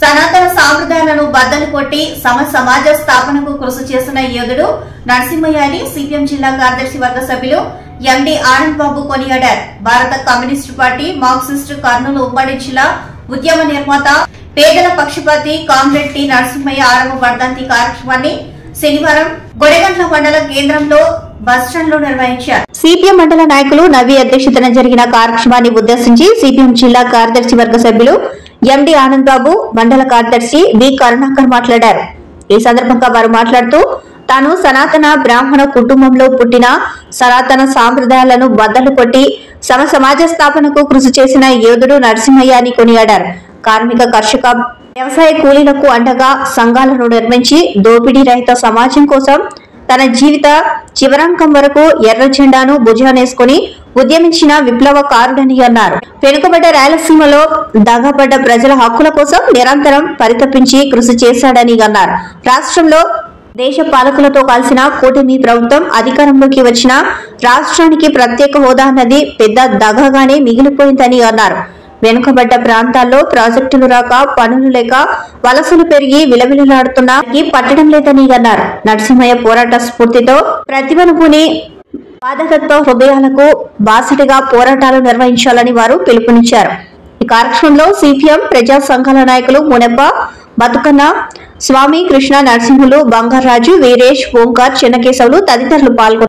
సనాతన సాంప్రదాయాలను బద్దలు కొట్టి సమాజ స్థాపనకు కృషి చేసిన యోధుడు నరసింహయ్య అని సిపిఎం జిల్లా కార్యదర్శి వర్గ సభ్యులు ఎండి ఆనంద్ బాబు కొనియాడారు. భారత కమ్యూనిస్టు పార్టీ మార్క్సిస్టు కర్నూలు ఉమ్మడి జిల్లా ఉద్యమ నిర్మాత పేదల పక్షపాతి కామ్రేడ్ టి నరసింహయ్య ఆరవ వర్ధంతి కార్యక్రమాన్ని శనివారం గొడెగంట్ల మండల కేంద్రంలో బస్టాండ్ లో నిర్వహించారు. సిపిఎం మండల నాయకులు నవీ అధ్యక్షతన జరిగిన కార్యక్రమాన్ని ఉద్దేశించి సిపిఎం జిల్లా కార్యదర్శి వర్గ సభ్యులు ఎండి ఆనంద్ బాబు, మండల కార్యదర్శి వి కరుణాకర్ మాట్లాడారు. ఈ సందర్భంగా వారు మాట్లాడుతూ తాను సనాతన బ్రాహ్మణ కుటుంబంలో పుట్టిన సనాతన సాంప్రదాయాలను బద్దలు కొట్టి సమాజ స్థాపనకు కృషి చేసిన యోధుడు నరసింహయ్య అని కొనియాడారు. కార్మిక, కర్షక, వ్యవసాయ కూలీలకు అండగా సంఘాలను నిర్మించి దోపిడీ రహిత సమాజం కోసం తన జీవిత చివరాంకం వరకు ఎర్ర జెండాను భుజానేసుకుని ఉద్యమించిన విప్లవకారుడని అన్నారు. వెనుకబడ్డ రాయలసీమలో దగాబడ్డ ప్రజల హక్కుల కోసం నిరంతరం పరితపించి కృషి చేశాడని అన్నారు. రాష్ట్రంలో దేశ పాలకులతో కలిసిన కూటమి ప్రభుత్వం అధికారంలోకి వచ్చిన రాష్ట్రానికి ప్రత్యేక హోదా అన్నది పెద్ద దగాగానే మిగిలిపోయిందని అన్నారు. వెనుకబడ్డ ప్రాంతాల్లో ప్రాజెక్టులు రాక, పనులు లేక వలసలు పెరిగి విలవిలలాడుతున్నా పట్టడం లేదని అన్నారు. నరసింహయ్య పోరాట స్ఫూర్తితో ప్రతిభను పూని బాధతత్వ హృదయాలకు బాసటిగా పోరాటాలు నిర్వహించాలని వారు పిలుపునిచ్చారు. ఈ కార్యక్రమంలో సిపిఎం ప్రజా సంఘాల నాయకులు మునప్ప, బతుకన్న, స్వామి, కృష్ణ, నరసింహులు, బంగారాజు, వీరేష్, ఓంకార్, చిన్నకేశవులు తదితరులు పాల్గొన్నారు.